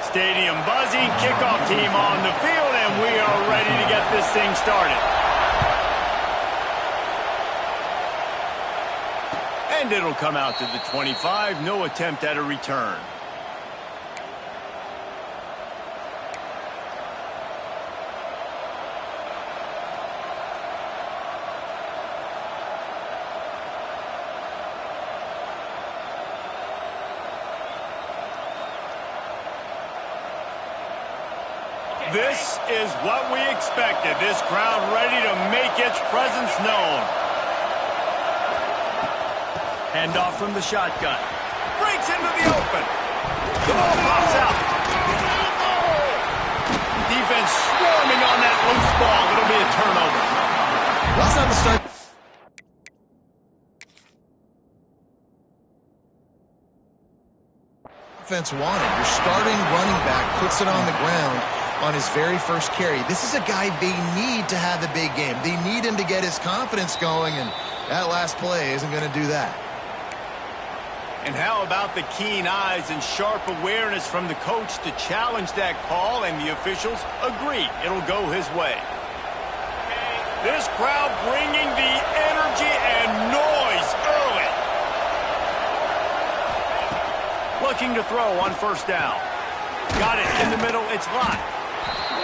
Stadium buzzing, kickoff team on the field, and we are ready to get this thing started. And it'll come out to the 25, no attempt at a return. This is what we expected. This crowd ready to make its presence known. Handoff from the shotgun. Breaks into the open. The ball pops out. Defense swarming on that loose ball. It'll be a turnover. That's not the start. Offense wanted. Your starting running back puts it on the ground on his very first carry. This is a guy they need to have a big game. They need him to get his confidence going, and that last play isn't going to do that. And how about the keen eyes and sharp awareness from the coach to challenge that call, and the officials agree it'll go his way. This crowd bringing the energy and noise early. Looking to throw on first down. Got it in the middle. It's locked.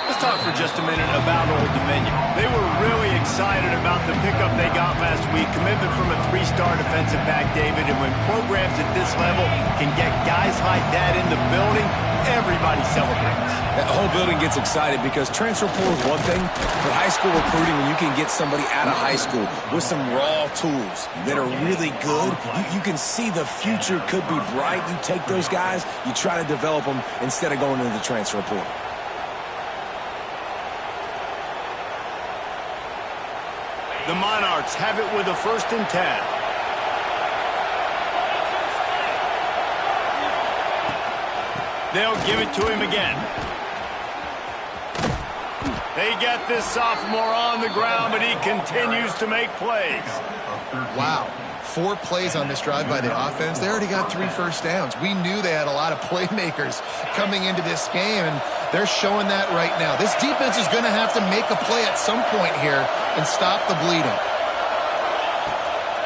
Let's talk for just a minute about Old Dominion. They were really excited about the pickup they got last week. Commitment from a three-star defensive back, David. And when programs at this level can get guys like that in the building, everybody celebrates. That whole building gets excited because transfer portal is one thing, but high school recruiting, when you can get somebody out of high school with some raw tools that are really good, you can see the future could be bright. You take those guys, you try to develop them instead of going into the transfer portal. The Monarchs have it with a 1st and 10. They'll give it to him again. They get this sophomore on the ground, but he continues to make plays. Wow. 4 plays on this drive by the offense. They already got 3 first downs. We knew they had a lot of playmakers coming into this game, and they're showing that right now. This defense is going to have to make a play at some point here and stop the bleeding.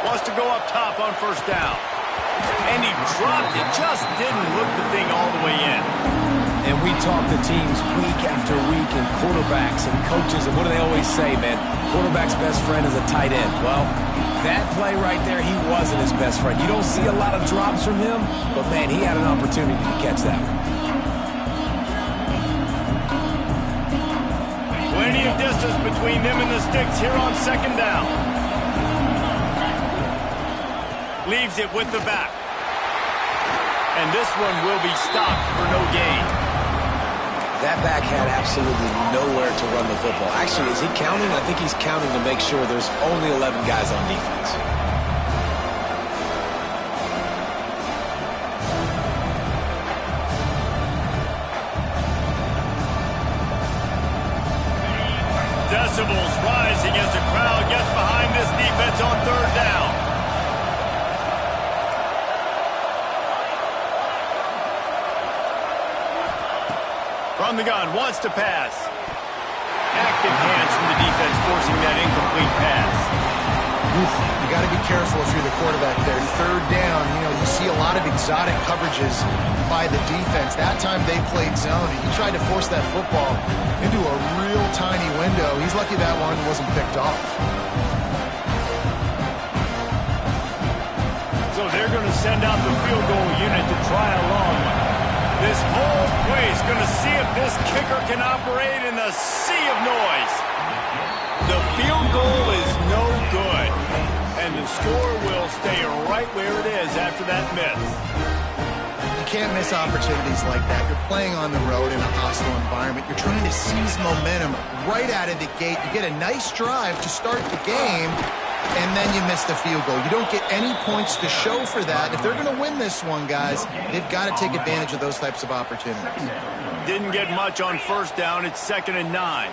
Wants to go up top on first down. And he dropped it. Just didn't look the thing all the way in. And we talk to teams week after week, and quarterbacks and coaches, and what do they always say, man? Quarterback's best friend is a tight end. Well, that play right there, he wasn't his best friend. You don't see a lot of drops from him, but, man, he had an opportunity to catch that one. Plenty of distance between them and the sticks here on 2nd down. Leaves it with the back. And this one will be stopped for no gain. That back had absolutely nowhere to run the football. Actually, is he counting? I think he's counting to make sure there's only 11 guys on defense. Decibels rising as the crowd gets behind this defense on 3rd down. From the gun, wants to pass. Active hands from the defense forcing that incomplete pass. You got to be careful if you're the quarterback there. 3rd down, you see a lot of exotic coverages by the defense. That time they played zone, and he tried to force that football into a real tiny window. He's lucky that one wasn't picked off. So they're going to send out the field goal unit to try a long one. This whole place going to see if this kicker can operate in the sea of noise. The field goal is no good, and the score will stay right where it is after that miss. You can't miss opportunities like that. You're playing on the road in a hostile environment. You're trying to seize momentum right out of the gate. You get a nice drive to start the game, and then you miss the field goal. You don't get any points to show for that. If they're going to win this one, guys, they've got to take advantage of those types of opportunities. Didn't get much on first down. It's 2nd and 9.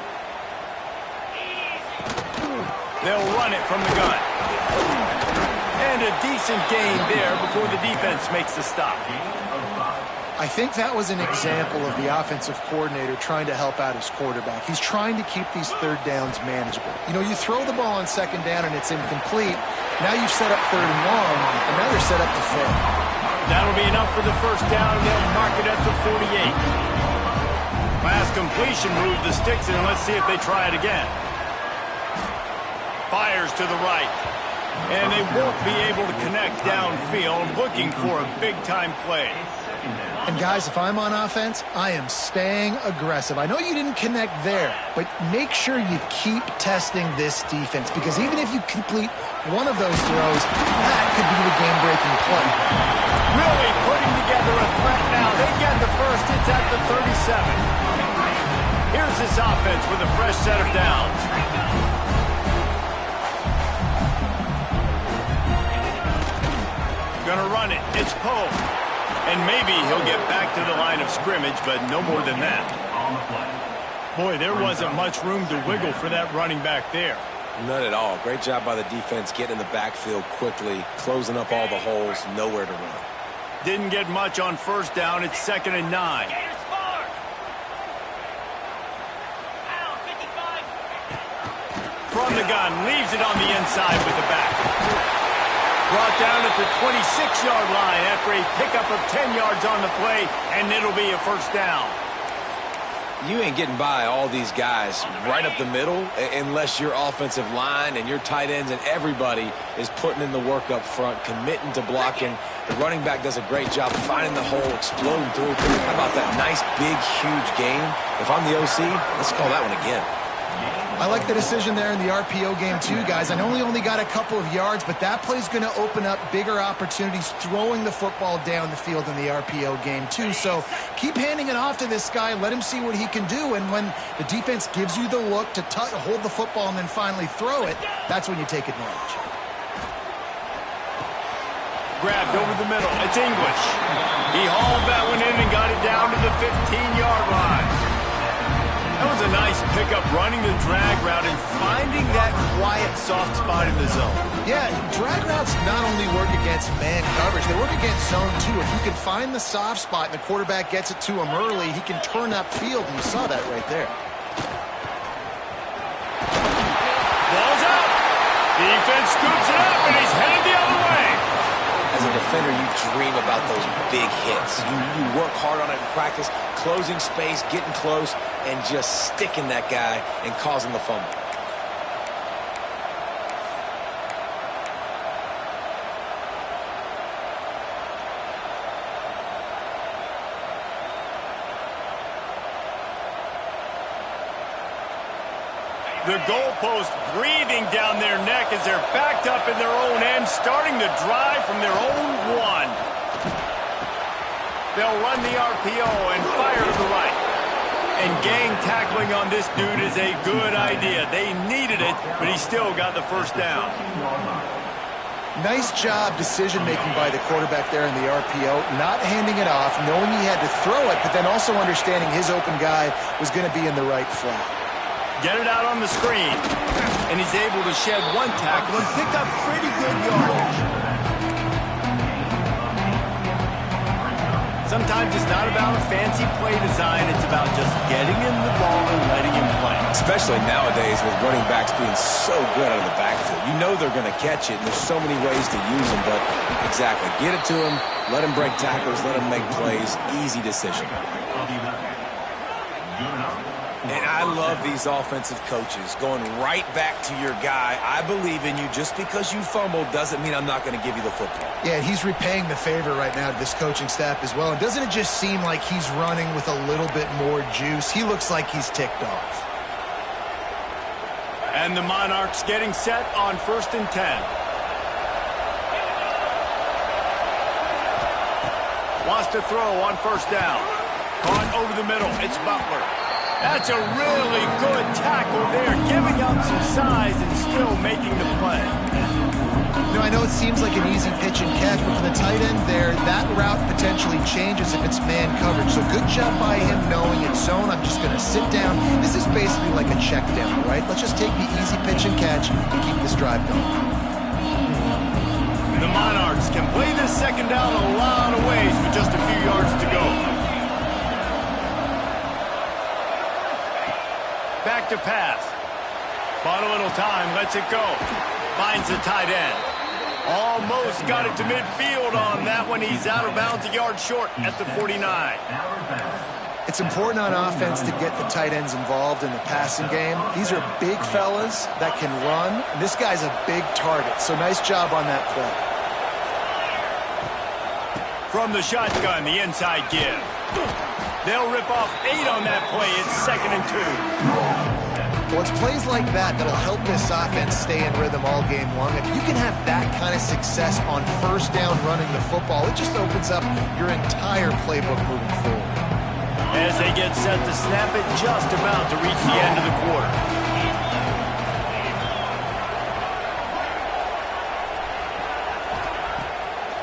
They'll run it from the gun. And a decent gain there before the defense makes the stop. I think that was an example of the offensive coordinator trying to help out his quarterback. He's trying to keep these third downs manageable. You know, you throw the ball on second down and it's incomplete. Now you've set up third and long, and now they're set up to fail. That'll be enough for the first down. They'll mark it at the 48. Pass completion moved the sticks, and let's see if they try it again. Fires to the right. And they won't be able to connect downfield, looking for a big-time play. And guys, if I'm on offense, I am staying aggressive. I know you didn't connect there, but make sure you keep testing this defense, because even if you complete one of those throws, that could be the game-breaking play. Really putting together a threat now. They get the first. It's at the 37. Here's this offense with a fresh set of downs. Gonna run it. It's Poe. And maybe he'll get back to the line of scrimmage, but no more than that. Boy, there wasn't much room to wiggle for that running back there. None at all. Great job by the defense getting in the backfield quickly, closing up all the holes, nowhere to run. Didn't get much on first down. It's 2nd and 9. From the gun, leaves it on the inside with the back. Brought down at the 26-yard line after a pickup of 10 yards on the play, and it'll be a first down. You ain't getting by all these guys right up the middle unless your offensive line and your tight ends and everybody is putting in the work up front, committing to blocking. The running back does a great job finding the hole, exploding through. How about that nice, big, huge gain? If I'm the OC, let's call that one again. I like the decision there in the RPO game too, guys. I know he only got a couple of yards, but that play's going to open up bigger opportunities throwing the football down the field in the RPO game too. So keep handing it off to this guy. Let him see what he can do. And when the defense gives you the look to hold the football and then finally throw it, that's when you take advantage. Grabbed over the middle. It's English. He hauled that one in and got it down to the 15-yard line. That was a nice pickup, running the drag route and finding that quiet, soft spot in the zone. Yeah, drag routes not only work against man coverage, they work against zone too. If you can find the soft spot and the quarterback gets it to him early, he can turn upfield, and you saw that right there. Ball's out. Defense scoops it up, and he's headed the other way. As a defender, you dream about those big hits. You work hard on it in practice, closing space, getting close, and just sticking that guy and causing the fumble. The goalpost breathing down their neck as they're backed up in their own end, starting to drive from their own one. They'll run the RPO and fire to the right. And gang tackling on this dude is a good idea. They needed it, but he still got the first down. Nice job decision-making by the quarterback there in the RPO, not handing it off, knowing he had to throw it, but then also understanding his open guy was going to be in the right flat. Get it out on the screen. And he's able to shed one tackle and pick up pretty good yardage. Sometimes it's not about a fancy play design. It's about just getting him the ball and letting him play. Especially nowadays with running backs being so good out of the backfield. You know they're going to catch it, and there's so many ways to use them. But exactly, get it to him, let him break tackles, let him make plays. Easy decision. And I love these offensive coaches going right back to your guy. I believe in you. Just because you fumbled doesn't mean I'm not going to give you the football. Yeah, he's repaying the favor right now to this coaching staff as well. And doesn't it just seem like he's running with a little bit more juice? He looks like he's ticked off. And the Monarchs getting set on 1st and 10. Wants to throw on first down. Caught over the middle. It's Butler. That's a really good tackle there, giving up some size and still making the play. You know, I know it seems like an easy pitch and catch, but for the tight end there, that route potentially changes if it's man coverage. So good job by him knowing it's zone. I'm just going to sit down. This is basically like a check down, right? Let's just take the easy pitch and catch and keep this drive going. The Monarchs can play this second down a lot of ways with just a few yards to go. Back to pass. Bought a little time, lets it go. Finds the tight end. Almost got it to midfield on that one. He's out of bounds, a yard short at the 49. It's important on offense to get the tight ends involved in the passing game. These are big fellas that can run. And this guy's a big target, so nice job on that play. From the shotgun, the inside give. They'll rip off 8 on that play. It's 2nd and 2. Well, it's plays like that that'll help this offense stay in rhythm all game long. If you can have that kind of success on first down running the football, it just opens up your entire playbook moving forward. As they get set to snap it, just about to reach the end of the quarter.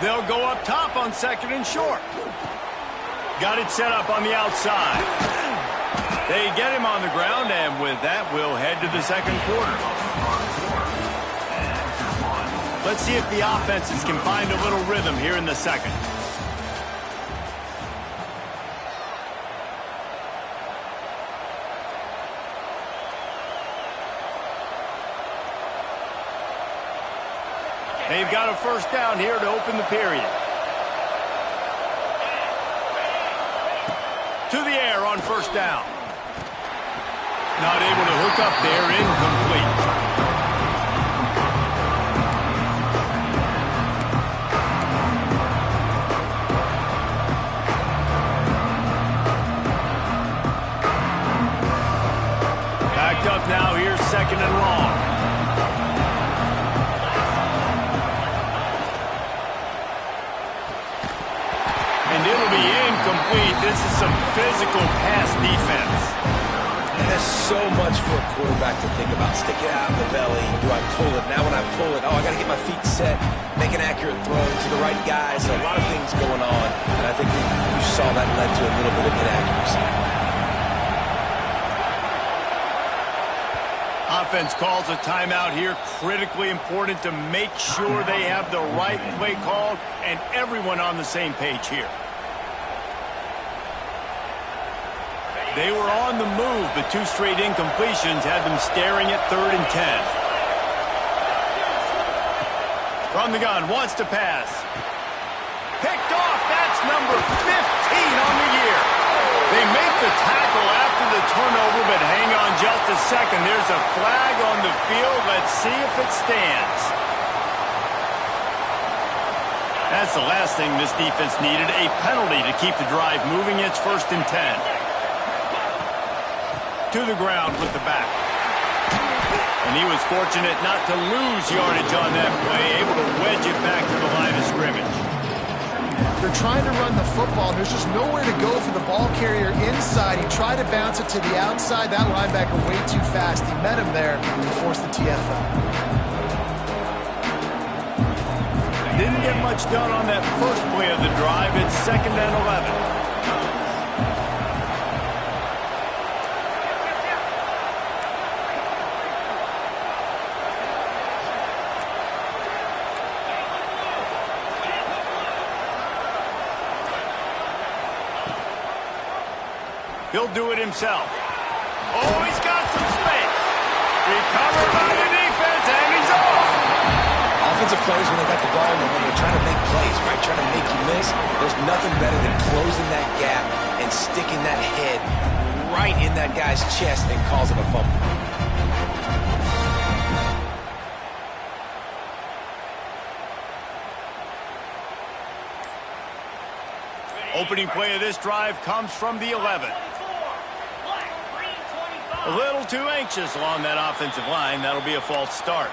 They'll go up top on 2nd and short. Got it set up on the outside. They get him on the ground, and with that, we'll head to the 2nd quarter. Let's see if the offenses can find a little rhythm here in the 2nd. They've got a first down here to open the period. To the air on first down. Not able to hook up there, incomplete. Backed up now, here's 2nd and long. And it'll be incomplete. This is some physical pass defense. And there's so much for a quarterback to think about. Stick it out of the belly. Do I pull it? Now when I pull it, I got to get my feet set, make an accurate throw to the right guy. So a lot of things going on. And I think you saw that led to a little bit of inaccuracy. Offense calls a timeout here. Critically important to make sure they have the right play called and everyone on the same page here. They were on the move, but 2 straight incompletions had them staring at 3rd and 10. From the gun, wants to pass. Picked off, that's number 15 on the year. They make the tackle after the turnover, but hang on just a second. There's a flag on the field. Let's see if it stands. That's the last thing this defense needed, a penalty to keep the drive moving. It's 1st and 10. To the ground with the back. And he was fortunate not to lose yardage on that play, able to wedge it back to the line of scrimmage. They're trying to run the football. There's just nowhere to go for the ball carrier inside. He tried to bounce it to the outside. That linebacker way too fast. He met him there and forced the TFL. Didn't get much done on that first play of the drive. It's 2nd and 11. He'll do it himself. Oh, he's got some space. Recovered by the defense, and he's off. Offensive players, when they got the ball in their hand, they're trying to make plays, right? Trying to make you miss. There's nothing better than closing that gap and sticking that head right in that guy's chest and causing a fumble. Opening play of this drive comes from the 11. A little too anxious along that offensive line. That'll be a false start.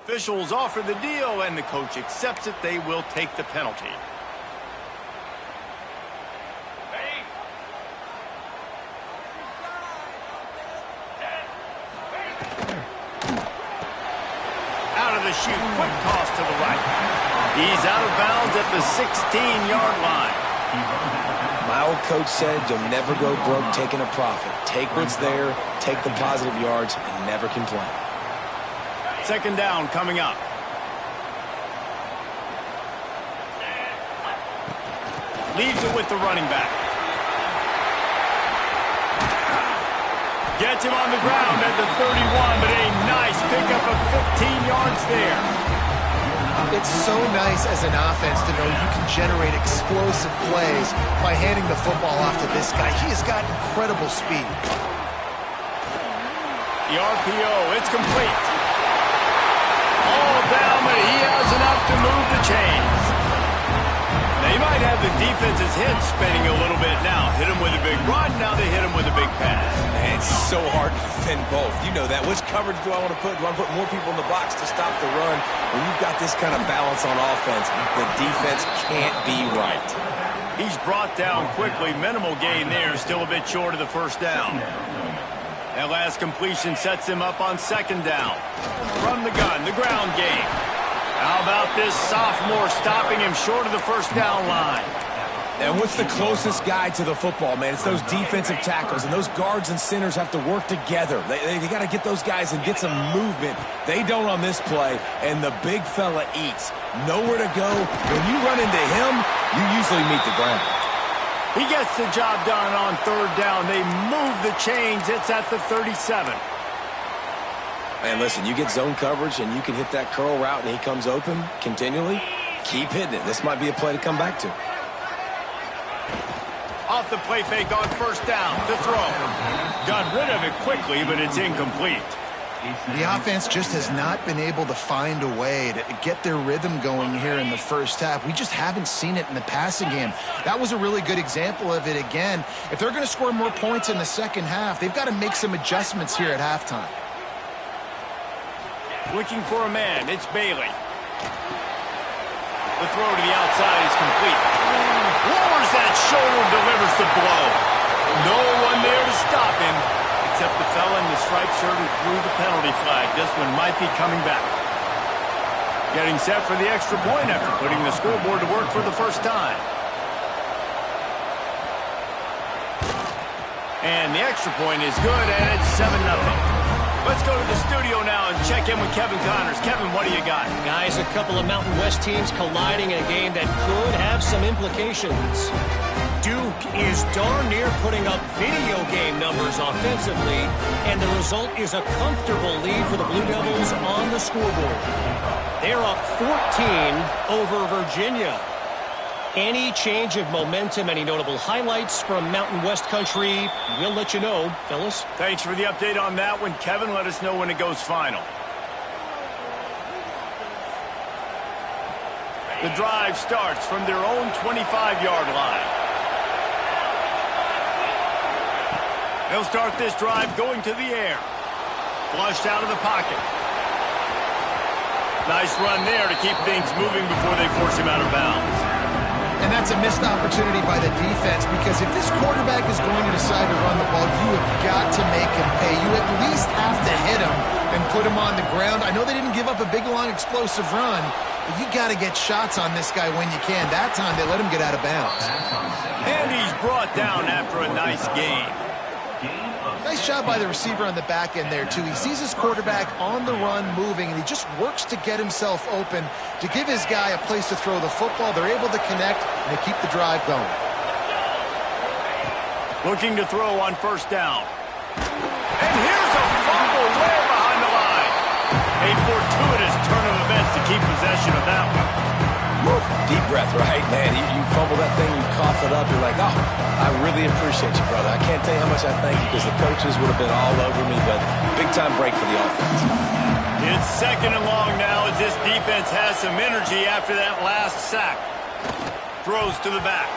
Officials offer the deal, and the coach accepts it. They will take the penalty. Out of the shoot. Quick toss to the right. He's out of bounds at the 16-yard line. My old coach said you'll never go broke taking a profit. Take what's there, take the positive yards, and never complain. Second down coming up. Leaves it with the running back. Gets him on the ground at the 31, but a nice pickup of 15 yards there. It's so nice as an offense to know you can generate explosive plays by handing the football off to this guy. He has got incredible speed. The RPO, it's complete. All down, but he has enough to move the chains. They might have the defense's head spinning a little bit now. Hit him with a big run, now they hit him with a big pass. Man, it's so hard to defend both. You know that. Which coverage do I want to put? Do I want to put more people in the box to stop the run? When you've got this kind of balance on offense, the defense can't be right. He's brought down quickly. Minimal gain there. Still a bit short of the first down. That last completion sets him up on second down. From the gun, the ground game. How about this sophomore stopping him short of the first down line? And what's the closest guy to the football, man? It's those defensive tackles, and those guards and centers have to work together. They got to get those guys and get some movement. They don't on this play, and the big fella eats. Nowhere to go. When you run into him, you usually meet the ground. He gets the job done on third down. They move the chains. It's at the 37. Man, listen, you get zone coverage, and you can hit that curl route, and he comes open continually. Keep hitting it. This might be a play to come back to. Off the play fake on first down. The throw. Got rid of it quickly, but it's incomplete. The offense just has not been able to find a way to get their rhythm going here in the first half. We just haven't seen it in the passing game. That was a really good example of it again. If they're going to score more points in the second half, they've got to make some adjustments here at halftime. Looking for a man. It's Bailey. The throw to the outside is complete. Lowers that shoulder, delivers the blow. No one there to stop him, except the fella in the striped shirt who threw the penalty flag. This one might be coming back. Getting set for the extra point after putting the scoreboard to work for the first time. And the extra point is good, and it's 7-0. Let's go to the studio now and check in with Kevin Connors. Kevin, what do you got? Guys, a couple of Mountain West teams colliding in a game that could have some implications. Duke is darn near putting up video game numbers offensively, and the result is a comfortable lead for the Blue Devils on the scoreboard. They're up 14 over Virginia. Any change of momentum, any notable highlights from Mountain West country, we'll let you know, fellas. Thanks for the update on that one, Kevin. Let us know when it goes final. The drive starts from their own 25-yard line. They'll start this drive going to the air. Flushed out of the pocket. Nice run there to keep things moving before they force him out of bounds. And that's a missed opportunity by the defense, because if this quarterback is going to decide to run the ball, you have got to make him pay. You at least have to hit him and put him on the ground. I know they didn't give up a big, long, explosive run, but you got to get shots on this guy when you can. That time they let him get out of bounds. And he's brought down after a nice gain. Nice job by the receiver on the back end there, too. He sees his quarterback on the run moving, and he just works to get himself open to give his guy a place to throw the football. They're able to connect, and they keep the drive going. Looking to throw on first down. And here's a fumble way behind the line. A fortuitous turn of events to keep possession of that one. Woo. Deep breath, right? Man, you fumble that thing, you cough it up, you're like, oh, I really appreciate you, brother. I can't tell you how much I thank you, because the coaches would have been all over me, but big-time break for the offense. It's second and long now as this defense has some energy after that last sack. Throws to the back.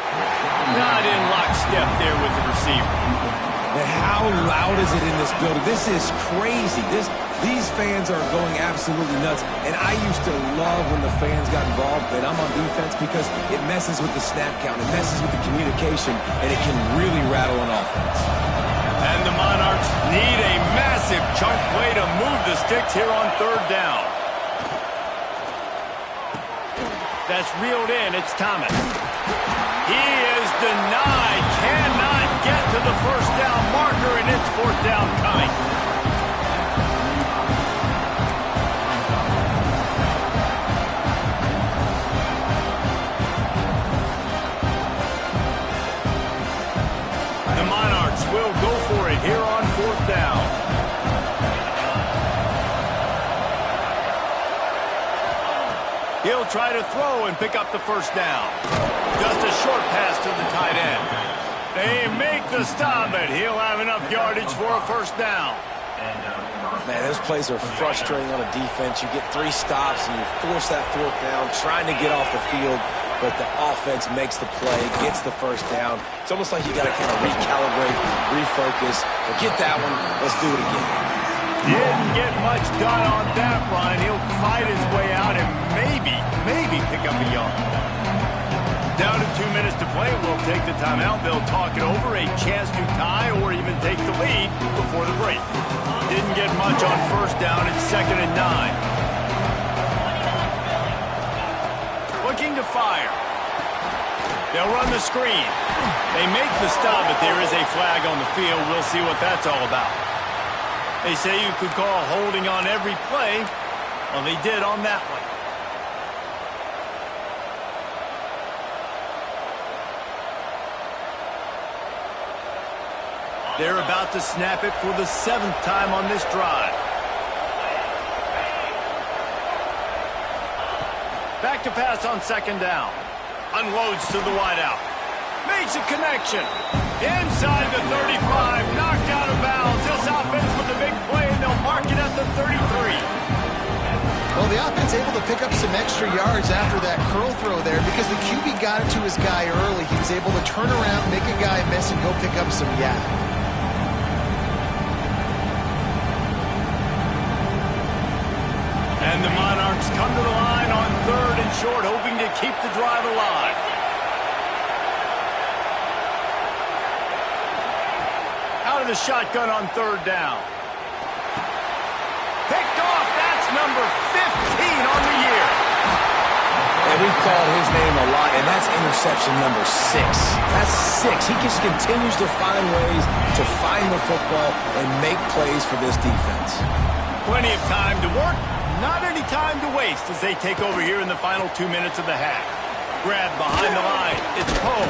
Not in lockstep there with the receiver. Man, how loud is it in this building? This is crazy. These fans are going absolutely nuts. And I used to love when the fans got involved, and I'm on defense, because it messes with the snap count, it messes with the communication, and it can really rattle an offense. And the Monarchs need a massive chunk play to move the sticks here on third down. That's reeled in. It's Thomas. He is denied. Cannot get to the first down marker, and it's fourth down coming. The Monarchs will go for it here on fourth down. He'll try to throw and pick up the first down. Just a short pass to the tight end. They make the stop, and he'll have enough yardage for a first down. Man, those plays are frustrating on a defense. You get 3 stops, and you force that fourth down, trying to get off the field, but the offense makes the play, gets the first down. It's almost like you got to kind of recalibrate, refocus. Forget that one. Let's do it again. Didn't get much done on that run. He'll fight his way out and maybe pick up a yard. Down to 2 minutes to play. We'll take the timeout. They'll talk it over. A chance to tie or even take the lead before the break. Didn't get much on first down. It's 2nd and 9. Looking to fire. They'll run the screen. They make the stop, but there is a flag on the field. We'll see what that's all about. They say you could call holding on every play. Well, they did on that one. They're about to snap it for the 7th time on this drive. Back to pass on 2nd down. Unloads to the wideout. Makes a connection. Inside the 35. Knocked out of bounds. This offense with a big play, and they'll mark it at the 33. Well, the offense able to pick up some extra yards after that curl throw there because the QB got it to his guy early. He was able to turn around, make a guy miss, and go pick up some yak. And the Monarchs come to the line on 3rd and short, hoping to keep the drive alive. Out of the shotgun on 3rd down. Picked off. That's number 15 on the year. And we've called his name a lot, and that's interception number 6. That's 6. He just continues to find ways to find the football and make plays for this defense. Plenty of time to work. Not any time to waste as they take over here in the final 2 minutes of the half. Grab behind the line. It's Poe.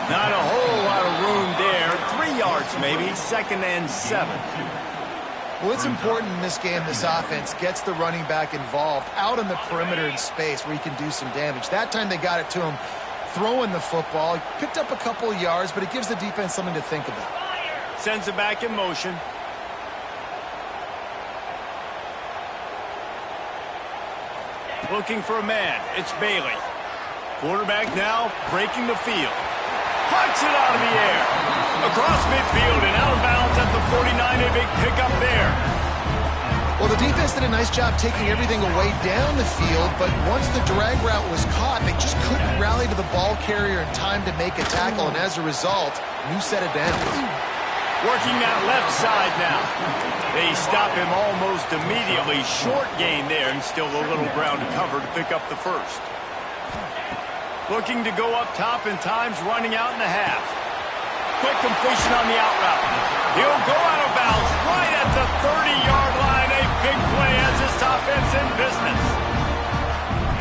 Not a whole lot of room there. 3 yards maybe. 2nd and 7. Well, it's important in this game this offense gets the running back involved out on the perimeter in space where he can do some damage. That time they got it to him throwing the football. He picked up a couple of yards, but it gives the defense something to think about. Sends it back in motion. Looking for a man. It's Bailey. Quarterback now breaking the field. Puts it out of the air. Across midfield and out of bounds at the 49. A big pickup there. Well, the defense did a nice job taking everything away down the field, but once the drag route was caught, they just couldn't rally to the ball carrier in time to make a tackle, and as a result, new set of downs. Working that left side now. They stop him almost immediately. Short gain there, and still a little ground to cover to pick up the first. Looking to go up top, and time's running out in the half. Quick completion on the out route. He'll go out of bounds right at the 30-yard line. A big play as this offense in business.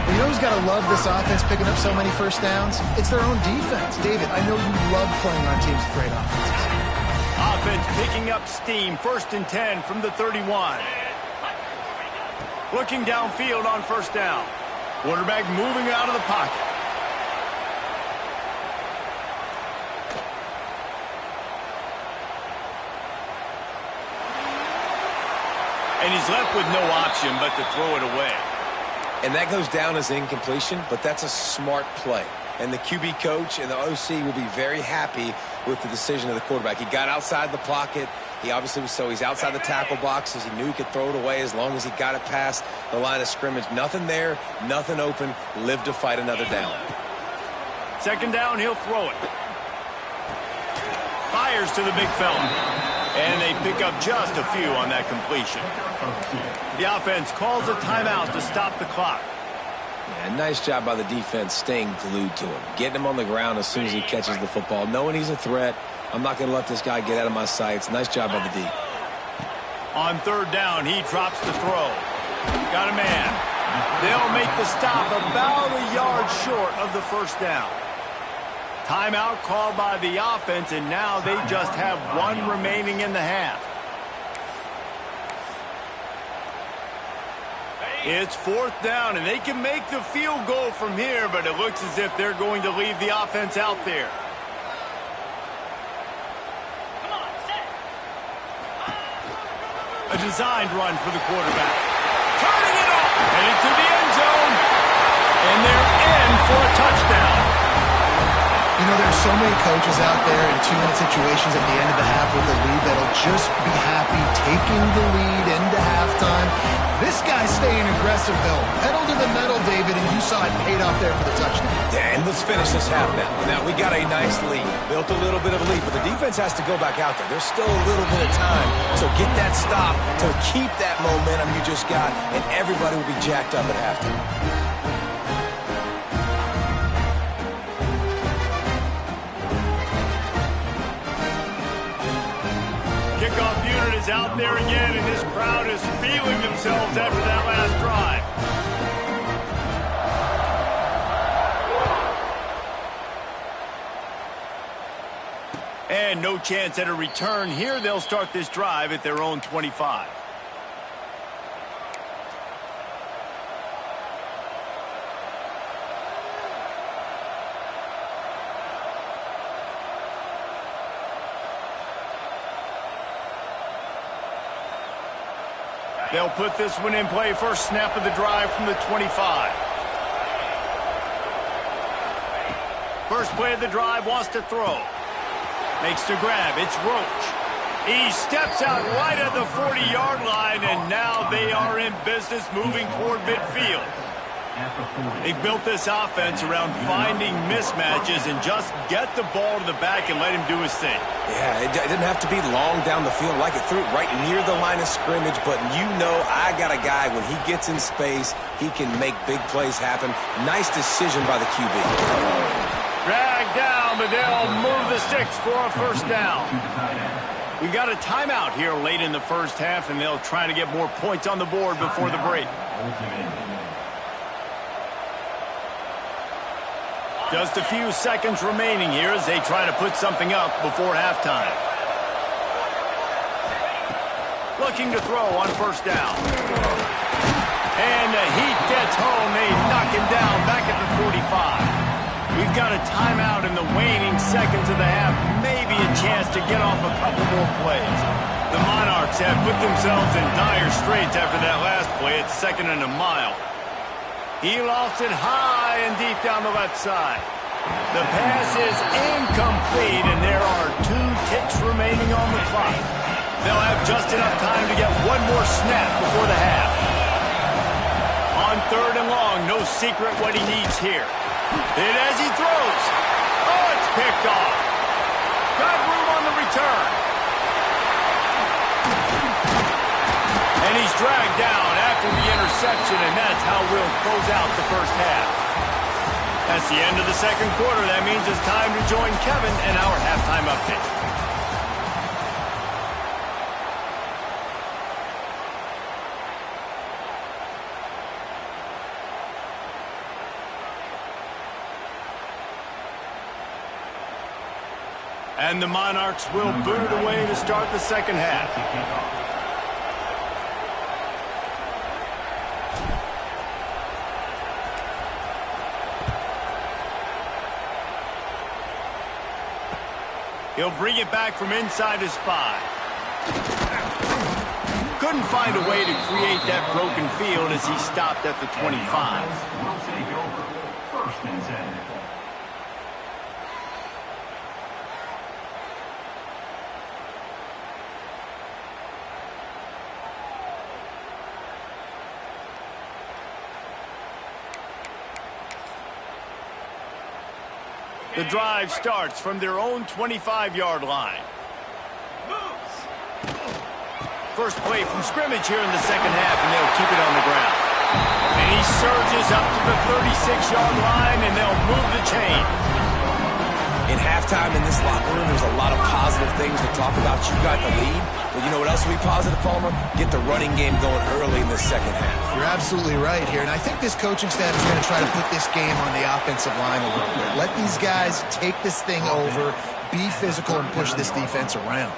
Well, you know who's got to love this offense picking up so many first downs? It's their own defense. David, I know you love playing on teams with great offenses. Offense picking up steam. 1st and 10 from the 31. Looking downfield on 1st down. Quarterback moving out of the pocket. And he's left with no option but to throw it away. And that goes down as incompletion, but that's a smart play. And the QB coach and the OC will be very happy with the decision of the quarterback. He got outside the pocket. He obviously was he's outside the tackle boxes. He knew he could throw it away as long as he got it past the line of scrimmage. Nothing there, nothing open. Live to fight another down. 2nd down, he'll throw it. Fires to the big fella. And they pick up just a few on that completion. The offense calls a timeout to stop the clock. Yeah, nice job by the defense staying glued to him, getting him on the ground as soon as he catches the football, knowing he's a threat. I'm not going to let this guy get out of my sights. Nice job by the D. On third down, he drops the throw. Got a man. They'll make the stop about a yard short of the first down. Timeout called by the offense, and now they just have one remaining in the half. It's fourth down, and they can make the field goal from here, but it looks as if they're going to leave the offense out there. A designed run for the quarterback. Turning it off. Headed to the end zone. And they're in for a touchdown. You know, there's so many coaches out there in two-minute situations at the end of the half with a lead that'll just be happy taking the lead into halftime. This guy's staying aggressive, though. Pedal to the metal, David, and you saw it paid off there for the touchdown. Yeah, and let's finish this half now. Now, we got a nice lead. Built a little bit of a lead, but the defense has to go back out there. There's still a little bit of time. So get that stop to keep that momentum you just got, and everybody will be jacked up at halftime. Kickoff unit is out there again, and this crowd is feeling themselves after that last drive. And no chance at a return here. They'll start this drive at their own 25. They'll put this one in play. First snap of the drive from the 25. First play of the drive, wants to throw. Makes the grab. It's Roach. He steps out right at the 40-yard line, and now they are in business moving toward midfield. They've built this offense around finding mismatches and just get the ball to the back and let him do his thing. Yeah, it didn't have to be long down the field. Like it threw it right near the line of scrimmage, but you know I got a guy, when he gets in space, he can make big plays happen. Nice decision by the QB. Dragged down, but they'll move the sticks for a first down. We got a timeout here late in the first half, and they'll try to get more points on the board before the break. Just a few seconds remaining here as they try to put something up before halftime. Looking to throw on first down. And the heat gets home. They knock him down back at the 45. We've got a timeout in the waning seconds of the half. Maybe a chance to get off a couple more plays. The Monarchs have put themselves in dire straits after that last play. It's 2nd and a mile. He lost it high and deep down the left side. The pass is incomplete, and there are 2 ticks remaining on the clock. They'll have just enough time to get one more snap before the half. On 3rd and long, no secret what he needs here. Hit as he throws. Oh, it's picked off. Got room on the return. And he's dragged down after the interception, and that's how we'll close out the first half. That's the end of the second quarter. That means it's time to join Kevin and our halftime update. And the Monarchs will boot it away to start the second half. He'll bring it back from inside his 5. Couldn't find a way to create that broken field as he stopped at the 25. The drive starts from their own 25-yard line. First play from scrimmage here in the second half, and they'll keep it on the ground. And he surges up to the 36-yard line, and they'll move the chain. In halftime in this locker room, there's a lot of positive things to talk about. You got the lead, but you know what else will be positive, Palmer? Get the running game going early in the second half. You're absolutely right here, and I think this coaching staff is going to try to put this game on the offensive line a little bit. Let these guys take this thing over, be physical, and push this defense around.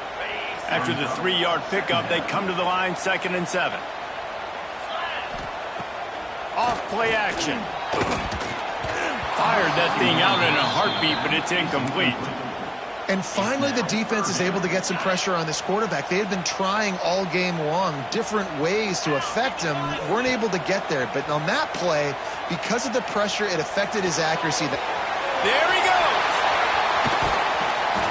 After the 3-yard pickup, they come to the line, 2nd and 7. Off play action. Fired that thing out in a heartbeat, but it's incomplete. And finally, the defense is able to get some pressure on this quarterback. They had been trying all game long different ways to affect him, weren't able to get there. But on that play, because of the pressure, it affected his accuracy. There he goes.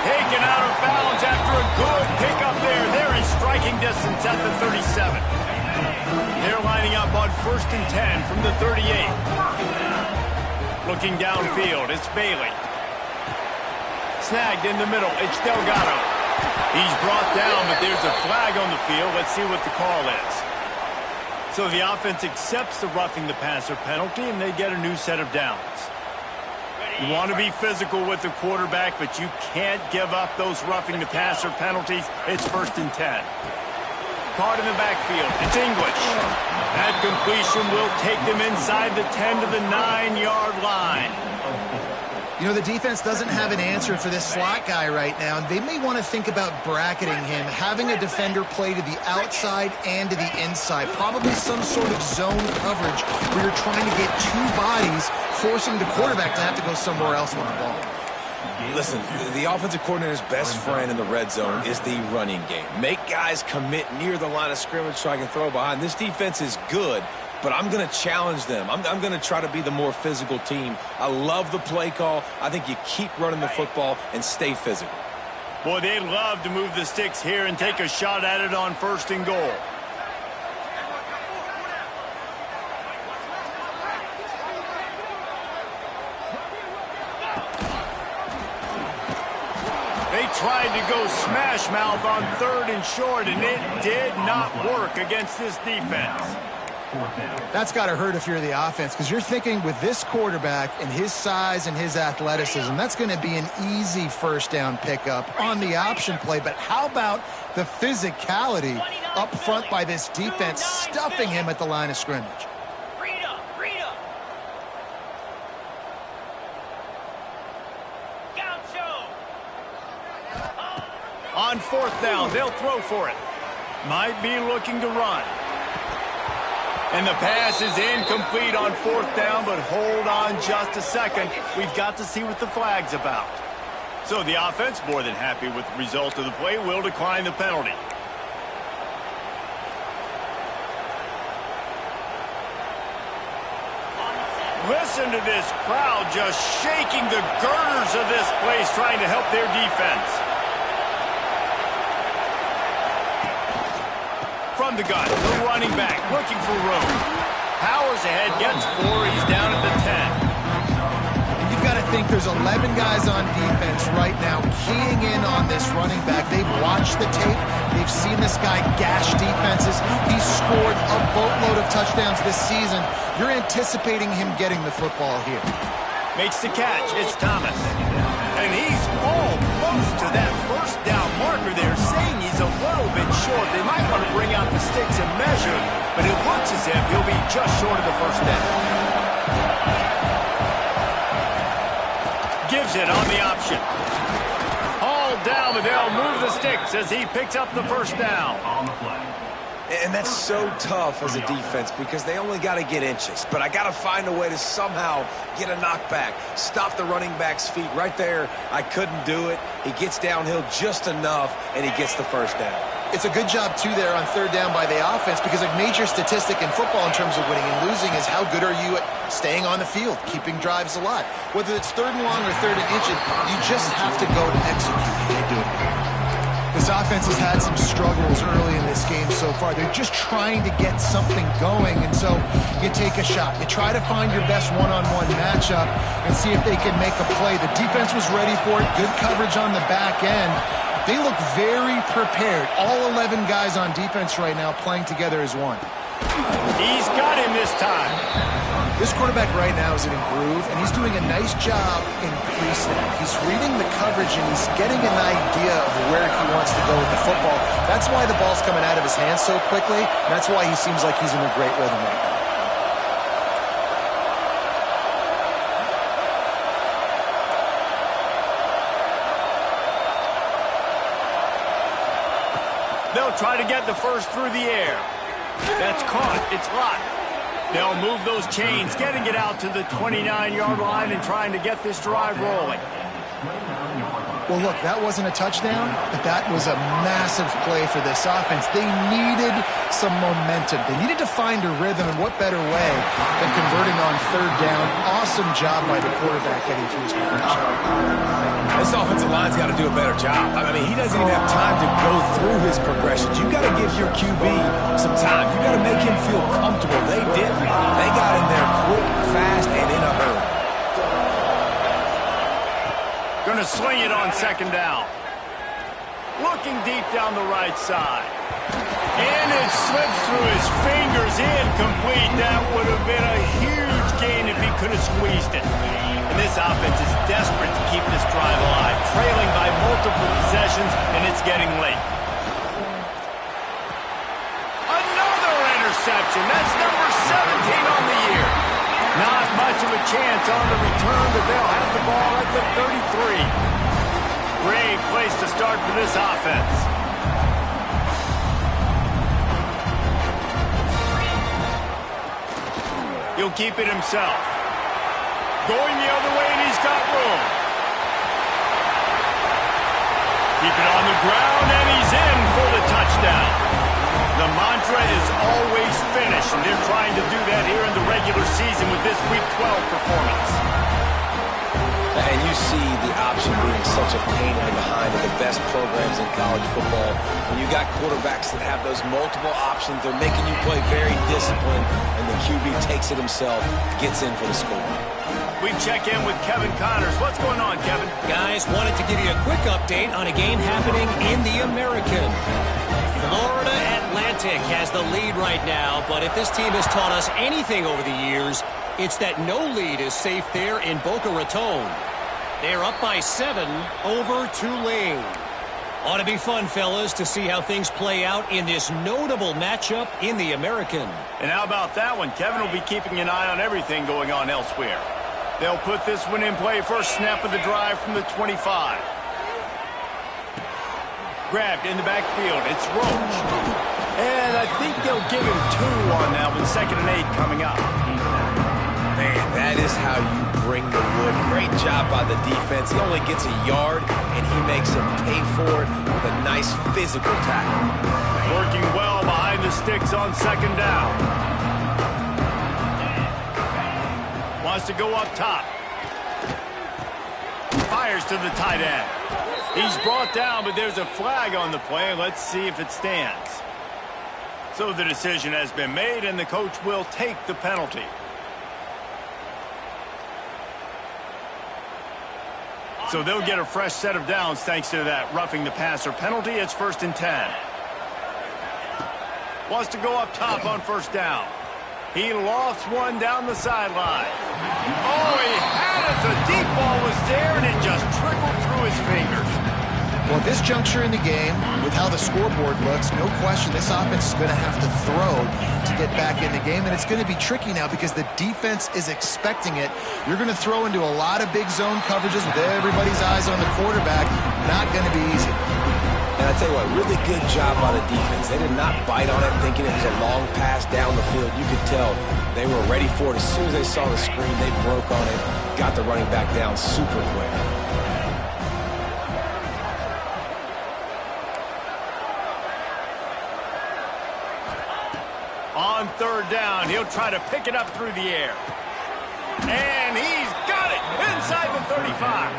Taken out of bounds after a good pickup there. They're in striking distance at the 37. They're lining up on 1st and 10 from the 38. Looking downfield, it's Bailey. Snagged in the middle, it's Delgado. He's brought down, but there's a flag on the field. Let's see what the call is. So the offense accepts the roughing the passer penalty, and they get a new set of downs. You want to be physical with the quarterback, but you can't give up those roughing the passer penalties. It's 1st and 10. Caught in the backfield, it's English. That completion will take them inside the 10 to the 9-yard line. You know, the defense doesn't have an answer for this slot guy right now, and they may want to think about bracketing him, having a defender play to the outside and to the inside, probably some sort of zone coverage where you're trying to get two bodies, forcing the quarterback to have to go somewhere else with the ball. Listen, the offensive coordinator's best friend in the red zone is the running game. Make guys commit near the line of scrimmage so I can throw behind. This defense is good, but I'm going to challenge them. I'm going to try to be the more physical team. I love the play call. I think you keep running the football and stay physical. Boy, they'd love to move the sticks here and take a shot at it on 1st and goal. They tried to go smash mouth on 3rd and short, and it did not work against this defense. That's got to hurt if you're the offense, because you're thinking with this quarterback and his size and his athleticism, that's going to be an easy 1st down pickup on the option play. But how about the physicality up front by this defense, stuffing him at the line of scrimmage? On 4th down, they'll throw for it. Might be looking to run. And the pass is incomplete on 4th down, but hold on just a second. We've got to see what the flag's about. So the offense, more than happy with the result of the play, will decline the penalty. Listen to this crowd just shaking the girders of this place, trying to help their defense. From the gun, the running back, looking for room. Powers ahead, gets 4, he's down at the 10. And you've got to think there's 11 guys on defense right now keying in on this running back. They've watched the tape. They've seen this guy gash defenses. He's scored a boatload of touchdowns this season. You're anticipating him getting the football here. Makes the catch, it's Thomas. And he's almost to that 1st down marker there, saying he's a little bit short. They might want to bring out the sticks and measure, but it looks as if he'll be just short of the 1st down. Gives it on the option. Hauled down, but they'll move the sticks as he picks up the 1st down. And that's so tough as a defense because they only got to get inches. But I got to find a way to somehow get a knockback, stop the running back's feet right there. I couldn't do it. He gets downhill just enough, and he gets the 1st down. It's a good job, too, there on 3rd down by the offense, because a major statistic in football in terms of winning and losing is how good are you at staying on the field, keeping drives alive. Whether it's 3rd and long or 3rd and inches, you just have to go to execute. They do it. This offense has had some struggles early in this game so far. They're just trying to get something going, and so you take a shot. You try to find your best one-on-one matchup and see if they can make a play. The defense was ready for it. Good coverage on the back end. They look very prepared. All 11 guys on defense right now playing together as one. He's got him this time. This quarterback right now is in a groove, and he's doing a nice job in pre-snap. He's reading the coverage, and he's getting an idea of where he wants to go with the football. That's why the ball's coming out of his hands so quickly, and that's why he seems like he's in a great rhythm right now. They'll try to get the first through the air. That's caught. It's locked. They'll move those chains, getting it out to the 29-yard line and trying to get this drive rolling. Well, look, that wasn't a touchdown, but that was a massive play for this offense. They needed some momentum. They needed to find a rhythm, and what better way than converting on third down. Awesome job by the quarterback getting through his progression. This offensive line's got to do a better job. I mean, he doesn't even have time to go through his progressions. You got to give your QB some time. You got to make him feel comfortable. They didn't. They got in there quick, fast, and in a hurry. Going to sling it on second down. Looking deep down the right side. And it slips through his fingers. Incomplete. That would have been a huge gain if he could have squeezed it. And this offense is desperate to keep this drive alive. Trailing by multiple possessions, and it's getting late. Another interception. That's number 17 on the year. Not much of a chance on the return, but they'll have the ball at the 33. Great place to start for this offense. He'll keep it himself. Going the other way, and he's got room. Keep it on the ground, and he's in for the touchdown. The mantra is always finish, and they're trying to do that here in the regular season with this Week 12 performance. And you see the option being such a pain in the behind of the best programs in college football. When you got quarterbacks that have those multiple options, they're making you play very disciplined, and the QB takes it himself, gets in for the score. We check in with Kevin Connors. What's going on, Kevin? Guys, wanted to give you a quick update on a game happening in the American. Florida Atlantic has the lead right now, but if this team has taught us anything over the years, it's that no lead is safe there in Boca Raton. They're up by 7 over Tulane. Ought to be fun, fellas, to see how things play out in this notable matchup in the American. And how about that one? Kevin will be keeping an eye on everything going on elsewhere. They'll put this one in play first snap of the drive from the 25. Grabbed in the backfield. It's Roach. And I think they'll give him 2 on that one. 2nd and 8 coming up. Man, that is how you bring the wood. Great job by the defense. He only gets a yard, and he makes him pay for it with a nice physical tackle. Working well behind the sticks on 2nd down. Wants to go up top. Fires to the tight end. He's brought down, but there's a flag on the play. Let's see if it stands. So the decision has been made, and the coach will take the penalty. So they'll get a fresh set of downs thanks to that roughing the passer penalty. It's 1st and 10. Wants to go up top on 1st down. He lofts one down the sideline. Oh, he had it. The deep ball was there, and it just trickled through his fingers. Well, at this juncture in the game, with how the scoreboard looks, no question this offense is going to have to throw to get back in the game, and it's going to be tricky now because the defense is expecting it. You're going to throw into a lot of big zone coverages with everybody's eyes on the quarterback. Not going to be easy. And I tell you what, really good job by the defense. They did not bite on it thinking it was a long pass down the field. You could tell they were ready for it. As soon as they saw the screen, they broke on it, got the running back down super quick. On 3rd down, he'll try to pick it up through the air. And he's got it inside the 35.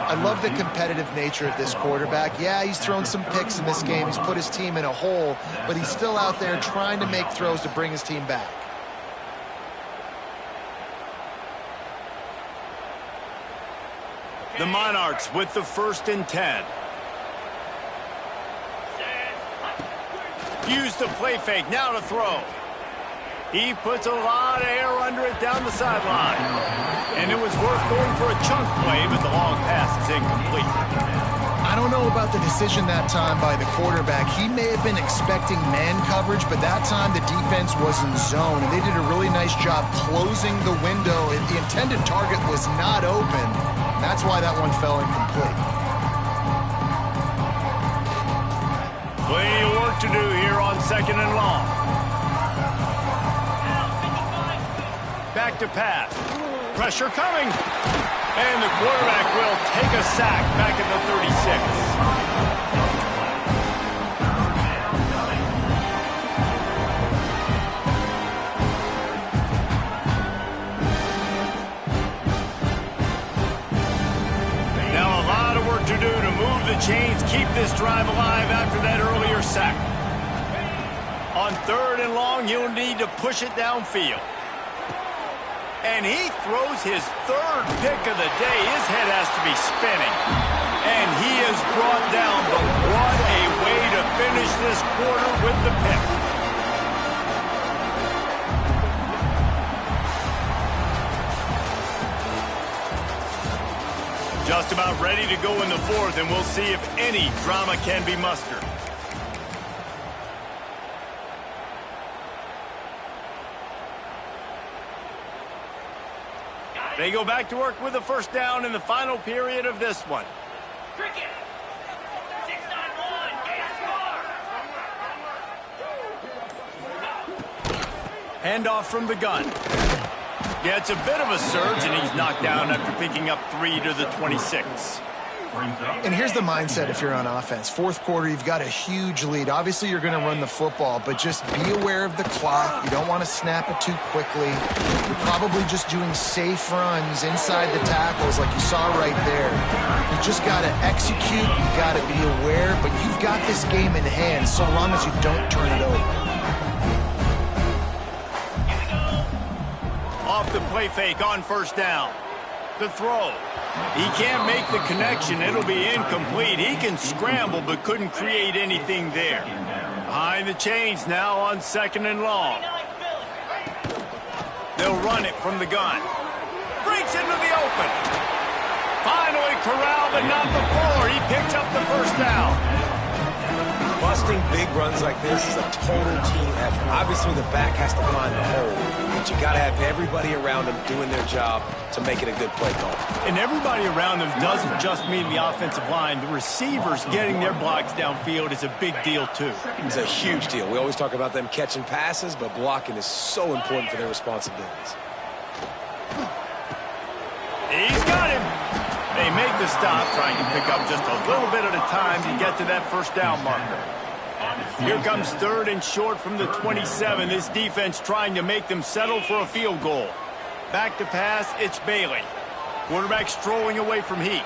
I love the competitive nature of this quarterback. Yeah, he's thrown some picks in this game. He's put his team in a hole, but he's still out there trying to make throws to bring his team back. The Monarchs with the 1st and 10. Use the play fake, now to throw. He puts a lot of air under it down the sideline. And it was worth going for a chunk play, but the long pass is incomplete. I don't know about the decision that time by the quarterback. He may have been expecting man coverage, but that time the defense was in zone, and they did a really nice job closing the window. The intended target was not open. That's why that one fell incomplete. Plenty of work to do here on 2nd and long. Back to pass. Pressure coming. And the quarterback will take a sack back at the 36. Now a lot of work to do to move the chains, keep this drive alive after that earlier sack. On 3rd and long, you'll need to push it downfield. And he throws his 3rd pick of the day. His head has to be spinning. And he is brought down, but what a way to finish this quarter with the pick. Just about ready to go in the 4th, and we'll see if any drama can be mustered. They go back to work with a 1st down in the final period of this one. Cricket. 6-9-1. Game score. Handoff from the gun. Yeah, it's a bit of a surge, and he's knocked down after picking up 3 to the 26. And here's the mindset if you're on offense. 4th quarter, you've got a huge lead. Obviously, you're going to run the football, but just be aware of the clock. You don't want to snap it too quickly. You're probably just doing safe runs inside the tackles like you saw right there. You just got to execute. You got to be aware, but you've got this game in hand so long as you don't turn it over. Off the play fake on 1st down. The throw. He can't make the connection. It'll be incomplete. He can scramble, but couldn't create anything there. Behind the chains now on 2nd and long. They'll run it from the gun. Breaks into the open. Finally corralled, but not before. He picks up the 1st down. Busting big runs like this is a total team effort. Obviously, the back has to find the hole, but you got to have everybody around them doing their job to make it a good play call. And everybody around them doesn't just mean the offensive line. The receivers getting their blocks downfield is a big deal, too. It's a huge deal. We always talk about them catching passes, but blocking is so important for their responsibilities. He's got him. They make the stop, trying to pick up just a little bit at a time to get to that 1st down marker. Here comes 3rd and short from the 27. This defense trying to make them settle for a field goal. Back to pass, it's Bailey. Quarterback strolling away from Heat.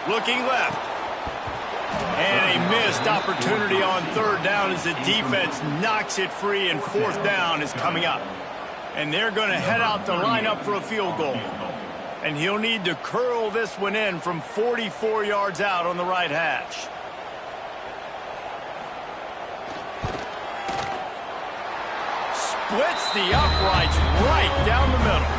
Looking left. And a missed opportunity on 3rd down as the defense knocks it free, and 4th down is coming up. And they're going to head out to line up for a field goal. And he'll need to curl this one in from 44 yards out on the right hash. Splits the uprights right down the middle.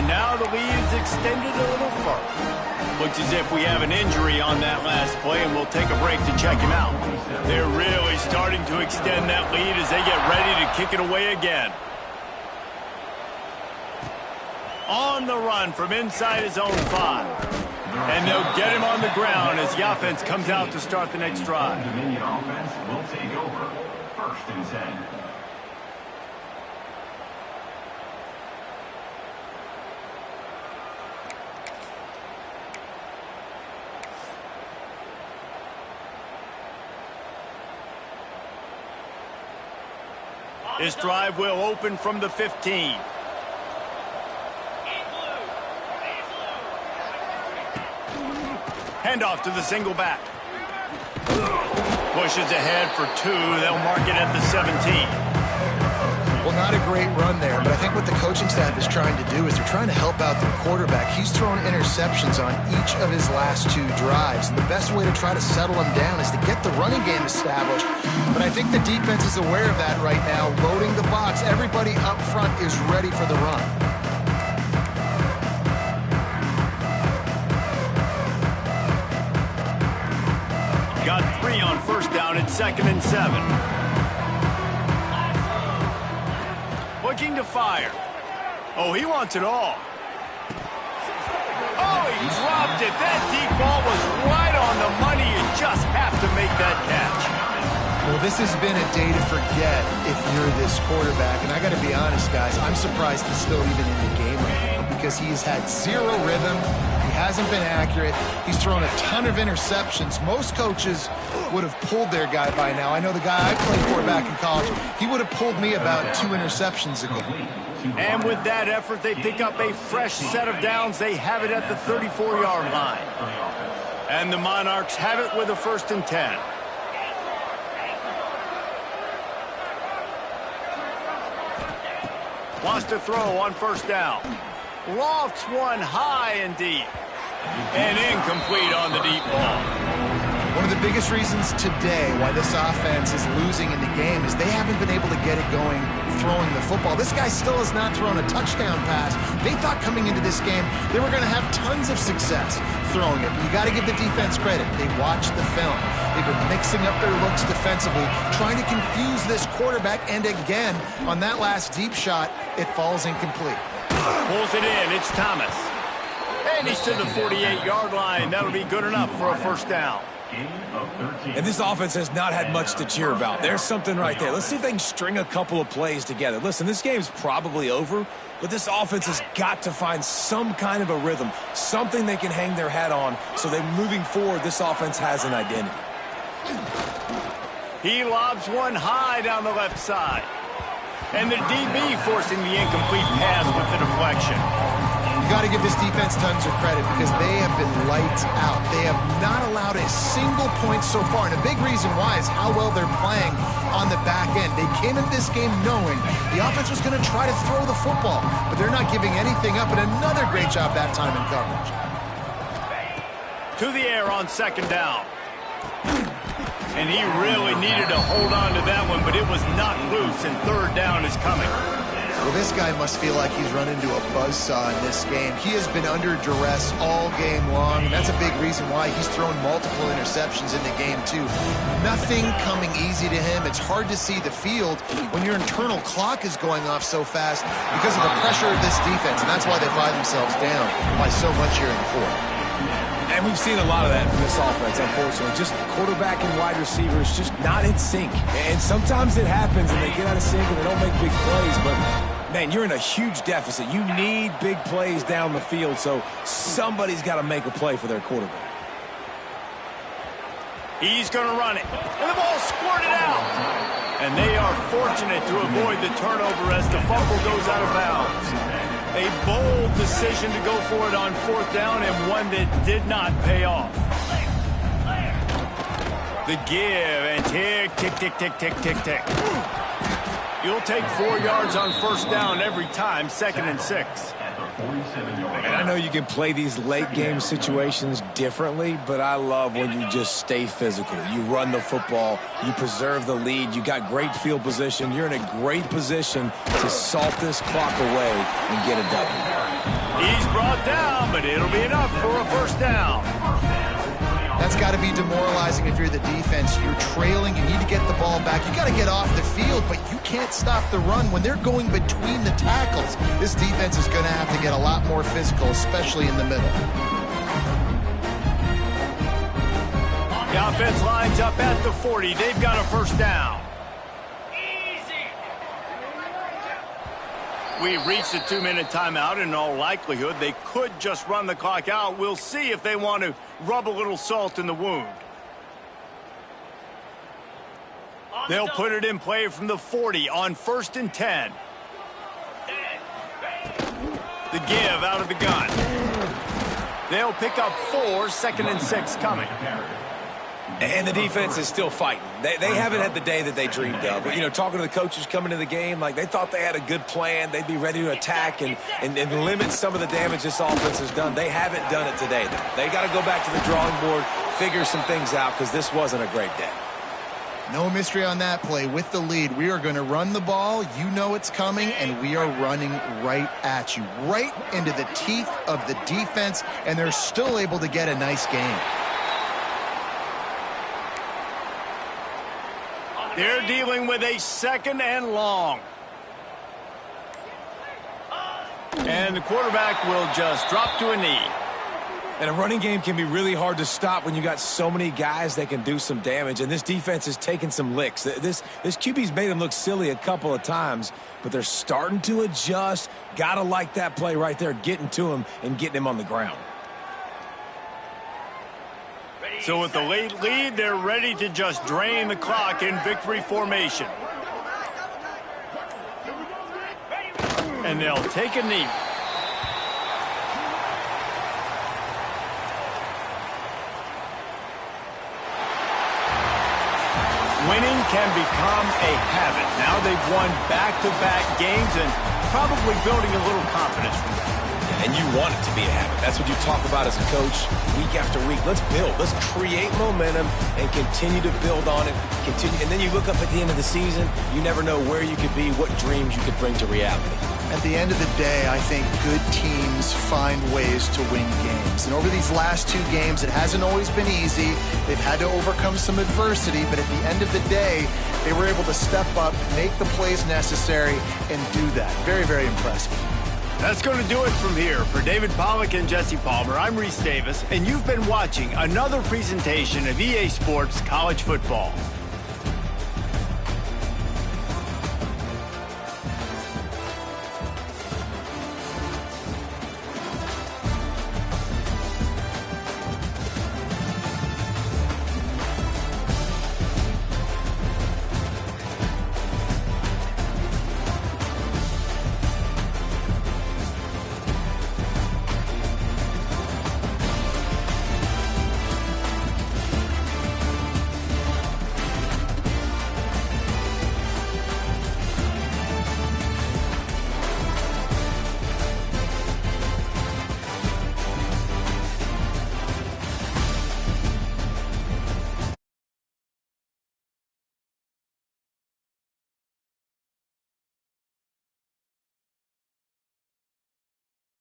And now the lead is extended a little further. Looks as if we have an injury on that last play, and we'll take a break to check him out. They're really starting to extend that lead as they get ready to kick it away again. On the run from inside his own 5. And they'll get him on the ground as the offense comes out to start the next drive. Dominion offense will take over. 1st and 10. This drive will open from the 15. Handoff to the single back. Pushes ahead for 2. They'll mark it at the 17. Well, not a great run there, but I think what the coaching staff is trying to do is they're trying to help out their quarterback. He's thrown interceptions on each of his last 2 drives. And the best way to try to settle him down is to get the running game established. But I think the defense is aware of that right now, loading the box. Everybody up front is ready for the run. Got 3 on first down at 2nd and 7. Looking to fire. Oh, he wants it all. Oh, he dropped it. That deep ball was right on the money. You just have to make that catch. Well, this has been a day to forget if you're this quarterback. And I got to be honest, guys, I'm surprised he's still even in the game right now because he's had 0 rhythm. He hasn't been accurate. He's thrown a ton of interceptions. Most coaches would have pulled their guy by now. I know the guy I played for back in college, he would have pulled me about 2 interceptions ago. And with that effort, they pick up a fresh set of downs. They have it at the 34-yard line. And the Monarchs have it with a 1st and 10. Wants to throw on first down. Lofts one high and deep. And incomplete on the deep ball. One of the biggest reasons today why this offense is losing in the game is they haven't been able to get it going throwing the football. This guy still has not thrown a touchdown pass. They thought coming into this game they were going to have tons of success throwing it. You got to give the defense credit. They watched the film. They've been mixing up their looks defensively, trying to confuse this quarterback, and again, on that last deep shot, it falls incomplete. Pulls it in. It's Thomas. And he's to the 48-yard line. That'll be good enough for a 1st down. And this offense has not had much to cheer about. There's something right there. Let's see if they can string a couple of plays together. Listen, this game's probably over, but this offense has got to find some kind of a rhythm, something they can hang their hat on so that moving forward, this offense has an identity. He lobs one high down the left side. And the DB forcing the incomplete pass with the deflection. You got to give this defense tons of credit because they have been lights out. They have not allowed a single point so far, and a big reason why is how well they're playing on the back end. They came into this game knowing the offense was going to try to throw the football, but they're not giving anything up, and another great job that time in coverage. To the air on 2nd down. And he really needed to hold on to that one, but it was not loose, and 3rd down is coming. Well, this guy must feel like he's run into a buzzsaw in this game. He has been under duress all game long, and that's a big reason why he's thrown multiple interceptions in the game, too. Nothing coming easy to him. It's hard to see the field when your internal clock is going off so fast because of the pressure of this defense, and that's why they find themselves down by so much here in the 4th. And we've seen a lot of that from this offense, unfortunately. Just quarterback and wide receivers just not in sync. And sometimes it happens and they get out of sync and they don't make big plays. But, man, you're in a huge deficit. You need big plays down the field, so somebody's got to make a play for their quarterback. He's going to run it. And the ball squirted out. And they are fortunate to avoid the turnover as the fumble goes out of bounds. A bold decision to go for it on 4th down and one that did not pay off. The give and tick, tick, tick, tick, tick, tick, tick. You'll take 4 yards on 1st down every time, 2nd and 6. And I know you can play these late game situations differently, but I love when you just stay physical. You run the football, you preserve the lead, you got great field position, you're in a great position to salt this clock away and get a W. He's brought down, but it'll be enough for a 1st down. That's got to be demoralizing if you're the defense. You're trailing. You need to get the ball back. You got to get off the field, but you can't stop the run when they're going between the tackles. This defense is going to have to get a lot more physical, especially in the middle. The offense lines up at the 40. They've got a 1st down. We've reached a 2-minute timeout, and in all likelihood, they could just run the clock out. We'll see if they want to rub a little salt in the wound. They'll put it in play from the 40 on 1st and 10. The give out of the gun. They'll pick up 4, 2nd and 6 coming. And the defense is still fighting. They haven't had the day that they dreamed of. You know, talking to the coaches coming to the game, like they thought they had a good plan. They'd be ready to attack and limit some of the damage this offense has done. They haven't done it today, though. They got to go back to the drawing board, figure some things out, because this wasn't a great day. No mystery on that play. With the lead, we are going to run the ball. You know it's coming, and we are running right at you, right into the teeth of the defense, and they're still able to get a nice game. They're dealing with a second and long. And the quarterback will just drop to a knee. And a running game can be really hard to stop when you got so many guys that can do some damage. And this defense is taking some licks. This QB's made them look silly a couple of times, but they're starting to adjust. Gotta like that play right there, getting to him and getting him on the ground. So with the late lead, they're ready to just drain the clock in victory formation. And they'll take a knee. Winning can become a habit. Now they've won back-to-back games and probably building a little confidence from that. And you want it to be a habit. That's what you talk about as a coach week after week. Let's build. Let's create momentum and continue to build on it. And then you look up at the end of the season, you never know where you could be, what dreams you could bring to reality. At the end of the day, I think good teams find ways to win games. And over these last two games, it hasn't always been easy. They've had to overcome some adversity, but at the end of the day, they were able to step up, make the plays necessary, and do that. Very, very impressive. That's going to do it from here. For David Pollack and Jesse Palmer, I'm Reese Davis, and you've been watching another presentation of EA Sports College Football.